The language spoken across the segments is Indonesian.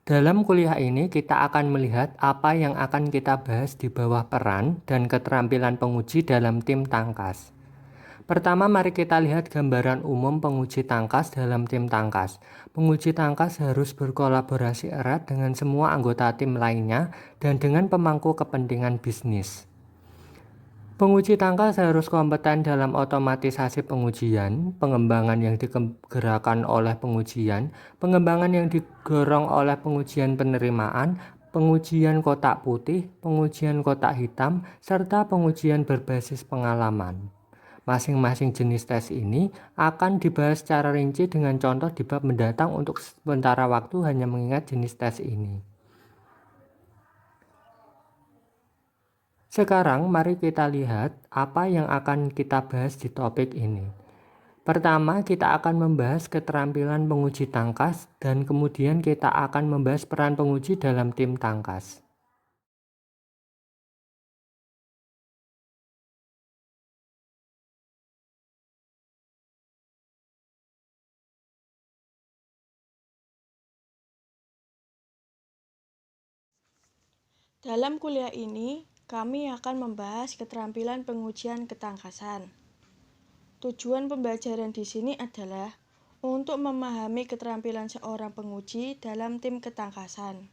Dalam kuliah ini, kita akan melihat apa yang akan kita bahas di bawah peran dan keterampilan penguji dalam tim tangkas. Pertama, mari kita lihat gambaran umum penguji tangkas dalam tim tangkas. Penguji tangkas harus berkolaborasi erat dengan semua anggota tim lainnya dan dengan pemangku kepentingan bisnis. Penguji tangkas harus kompeten dalam otomatisasi pengujian, pengembangan yang digerakkan oleh pengujian, pengembangan yang didorong oleh pengujian penerimaan, pengujian kotak putih, pengujian kotak hitam, serta pengujian berbasis pengalaman. Masing-masing jenis tes ini akan dibahas secara rinci dengan contoh di bab mendatang. Untuk sementara waktu hanya mengingat jenis tes ini. Sekarang mari kita lihat apa yang akan kita bahas di topik ini. Pertama, kita akan membahas keterampilan penguji tangkas dan kemudian kita akan membahas peran penguji dalam tim tangkas. Dalam kuliah ini, kami akan membahas keterampilan pengujian ketangkasan. Tujuan pembelajaran di sini adalah untuk memahami keterampilan seorang penguji dalam tim ketangkasan.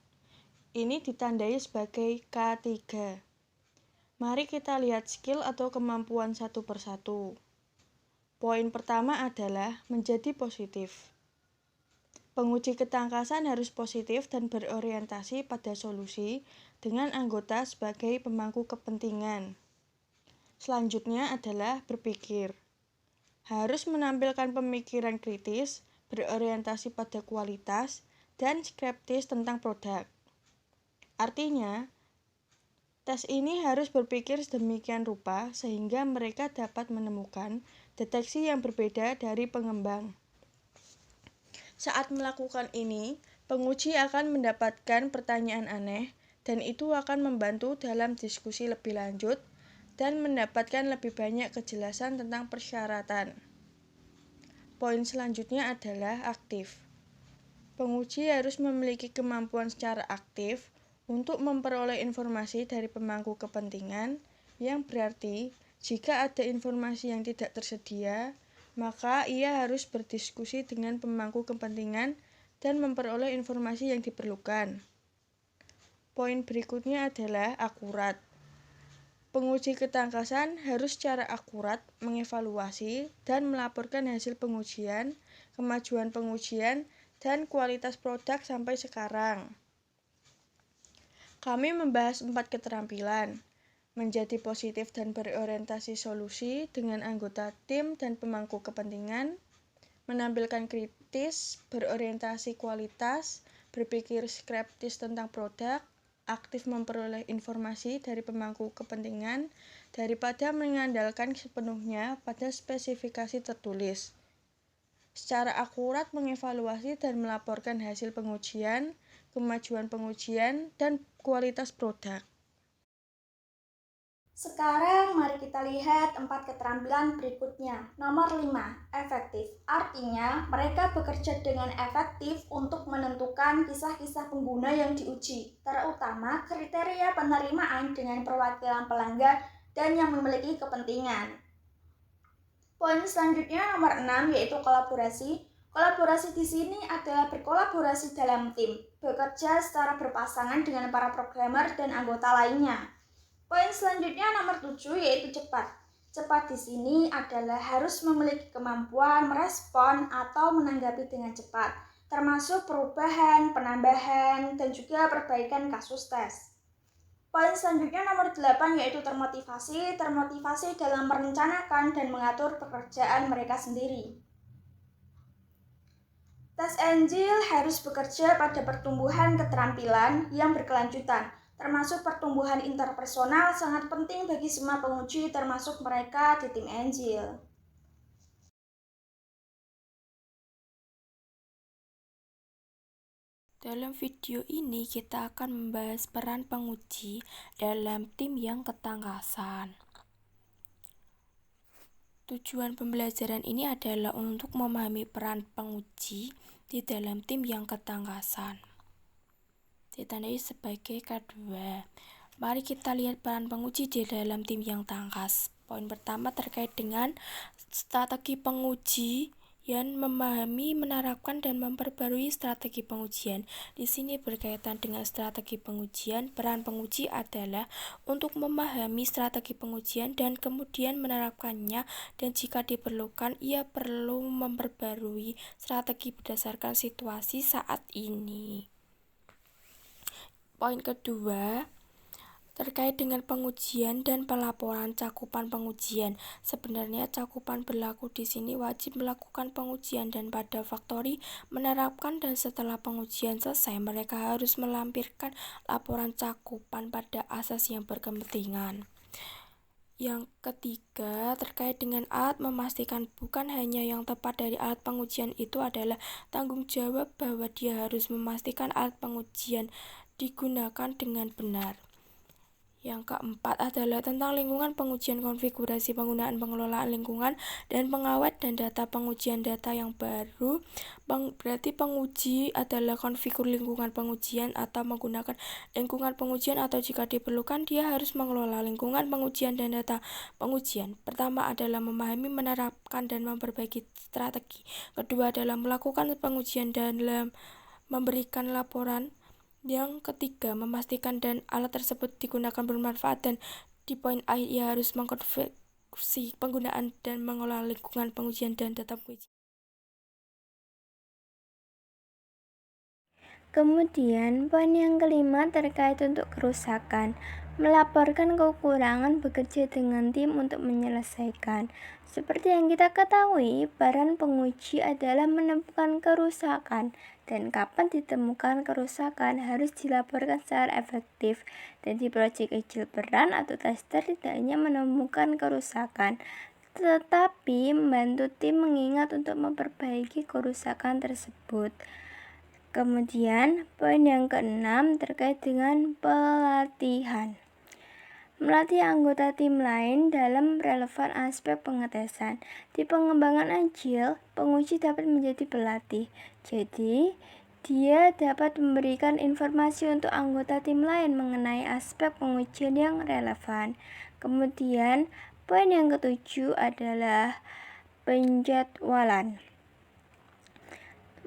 Ini ditandai sebagai K3. Mari kita lihat skill atau kemampuan satu persatu. Poin pertama adalah menjadi positif. Penguji ketangkasan harus positif dan berorientasi pada solusi dengan anggota sebagai pemangku kepentingan. Selanjutnya adalah berpikir. Harus menampilkan pemikiran kritis, berorientasi pada kualitas, dan skeptis tentang produk. Artinya, tes ini harus berpikir sedemikian rupa sehingga mereka dapat menemukan deteksi yang berbeda dari pengembang. Saat melakukan ini, penguji akan mendapatkan pertanyaan aneh dan itu akan membantu dalam diskusi lebih lanjut dan mendapatkan lebih banyak kejelasan tentang persyaratan. Poin selanjutnya adalah aktif. Penguji harus memiliki kemampuan secara aktif untuk memperoleh informasi dari pemangku kepentingan, yang berarti jika ada informasi yang tidak tersedia, maka ia harus berdiskusi dengan pemangku kepentingan dan memperoleh informasi yang diperlukan. Poin berikutnya adalah akurat. Penguji ketangkasan harus secara akurat mengevaluasi dan melaporkan hasil pengujian, kemajuan pengujian, dan kualitas produk sampai sekarang. Kami membahas 4 keterampilan. Menjadi positif dan berorientasi solusi dengan anggota tim dan pemangku kepentingan, menampilkan kritis, berorientasi kualitas, berpikir skeptis tentang produk, aktif memperoleh informasi dari pemangku kepentingan daripada mengandalkan sepenuhnya pada spesifikasi tertulis. Secara akurat mengevaluasi dan melaporkan hasil pengujian, kemajuan pengujian, dan kualitas produk. Sekarang mari kita lihat 4 keterampilan berikutnya. Nomor 5, efektif. Artinya, mereka bekerja dengan efektif untuk menentukan kisah-kisah pengguna yang diuji, terutama kriteria penerimaan dengan perwakilan pelanggan dan yang memiliki kepentingan. Poin selanjutnya nomor 6 yaitu kolaborasi. Kolaborasi di sini adalah berkolaborasi dalam tim, bekerja secara berpasangan dengan para programmer dan anggota lainnya. Poin selanjutnya nomor 7 yaitu cepat. Cepat di sini adalah harus memiliki kemampuan merespon atau menanggapi dengan cepat, termasuk perubahan, penambahan, dan juga perbaikan kasus tes. Poin selanjutnya nomor 8 yaitu termotivasi. Termotivasi dalam merencanakan dan mengatur pekerjaan mereka sendiri. Tes Angel harus bekerja pada pertumbuhan keterampilan yang berkelanjutan, termasuk pertumbuhan interpersonal sangat penting bagi semua penguji termasuk mereka di tim Angel. Dalam video ini kita akan membahas peran penguji dalam tim yang ketangkasan. Tujuan pembelajaran ini adalah untuk memahami peran penguji di dalam tim yang ketangkasan. ditandai sebagai K2. Mari kita lihat peran penguji di dalam tim yang tangkas. Poin pertama terkait dengan strategi pengujian, memahami, menerapkan, dan memperbarui strategi pengujian. Di sini berkaitan dengan strategi pengujian, peran penguji adalah untuk memahami strategi pengujian dan kemudian menerapkannya, dan jika diperlukan, ia perlu memperbarui strategi berdasarkan situasi saat ini. Poin kedua, terkait dengan pengujian dan pelaporan cakupan pengujian. Sebenarnya cakupan berlaku di sini wajib melakukan pengujian dan pada Factory menerapkan, dan setelah pengujian selesai mereka harus melampirkan laporan cakupan pada asas yang berkepentingan. Yang ketiga, terkait dengan alat, memastikan bukan hanya yang tepat dari alat pengujian itu adalah tanggung jawab bahwa dia harus memastikan alat pengujian digunakan dengan benar. Yang keempat adalah tentang lingkungan pengujian, konfigurasi penggunaan, pengelolaan lingkungan, dan pengawet dan data pengujian data yang baru. Berarti penguji adalah konfigur lingkungan pengujian atau menggunakan lingkungan pengujian, atau jika diperlukan dia harus mengelola lingkungan pengujian dan data pengujian. Pertama adalah memahami, menerapkan, dan memperbaiki strategi. Kedua adalah melakukan pengujian dan memberikan laporan. Yang ketiga, memastikan dan alat tersebut digunakan bermanfaat, dan di poin akhir ia harus mengkonfirmasi penggunaan dan mengelola lingkungan pengujian dan data pengujian. Kemudian, poin yang kelima terkait untuk kerusakan. Melaporkan kekurangan, bekerja dengan tim untuk menyelesaikan. Seperti yang kita ketahui, peran penguji adalah menemukan kerusakan, dan kapan ditemukan kerusakan harus dilaporkan secara efektif. Dan di Project Agile, peran atau tester tidak hanya menemukan kerusakan, tetapi membantu tim mengingat untuk memperbaiki kerusakan tersebut. Kemudian, poin yang keenam terkait dengan pelatihan. Melatih anggota tim lain dalam relevan aspek pengetesan. Di pengembangan Agile, penguji dapat menjadi pelatih. Jadi, dia dapat memberikan informasi untuk anggota tim lain mengenai aspek pengujian yang relevan. Kemudian, poin yang ketujuh adalah penjadwalan.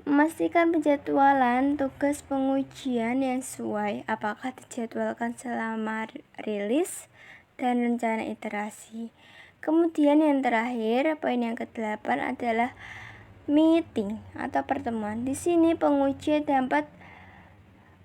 Memastikan penjadwalan tugas pengujian yang sesuai, apakah dijadwalkan selama rilis dan rencana iterasi. Kemudian yang terakhir, poin yang ke-8 adalah meeting atau pertemuan. Di sini penguji dapat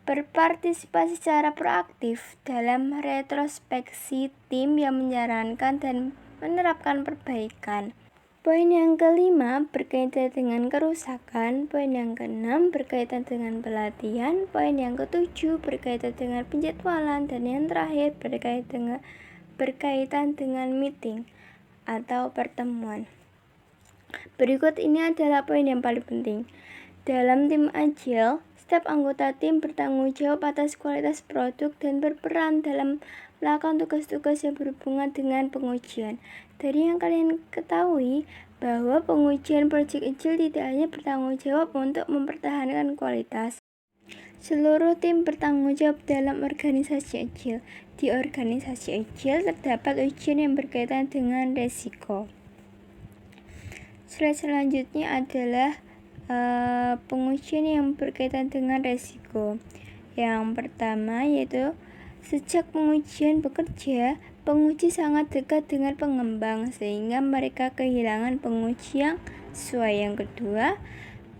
berpartisipasi secara proaktif dalam retrospeksi tim yang menyarankan dan menerapkan perbaikan. Poin yang kelima berkaitan dengan kerusakan, poin yang keenam berkaitan dengan pelatihan, poin yang ketujuh berkaitan dengan penjadwalan, dan yang terakhir berkaitan dengan meeting atau pertemuan. Berikut ini adalah poin yang paling penting. Dalam tim Agile, setiap anggota tim bertanggung jawab atas kualitas produk dan berperan dalam melakukan tugas-tugas yang berhubungan dengan pengujian. Dari yang kalian ketahui, bahwa pengujian Project Agile tidak hanya bertanggung jawab untuk mempertahankan kualitas. Seluruh tim bertanggung jawab dalam organisasi Agile. Di organisasi Agile terdapat ujian yang berkaitan dengan resiko. Slide selanjutnya adalah pengujian yang berkaitan dengan resiko. Yang pertama yaitu sejak pengujian bekerja, penguji sangat dekat dengan pengembang sehingga mereka kehilangan penguji yang sesuai. Yang kedua,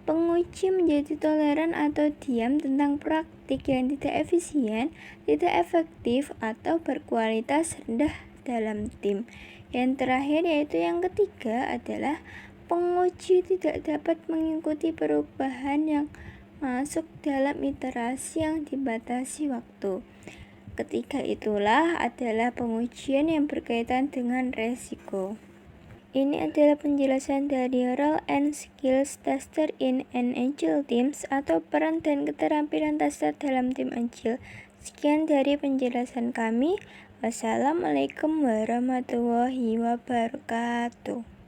penguji menjadi toleran atau diam tentang praktik yang tidak efisien, tidak efektif, atau berkualitas rendah dalam tim. Yang terakhir yaitu yang ketiga adalah penguji tidak dapat mengikuti perubahan yang masuk dalam iterasi yang dibatasi waktu. Ketiga itulah adalah pengujian yang berkaitan dengan resiko. Ini adalah penjelasan dari Role and Skills Tester in an Agile Teams atau peran dan keterampilan tester dalam tim Agile. Sekian dari penjelasan kami. Wassalamualaikum warahmatullahi wabarakatuh.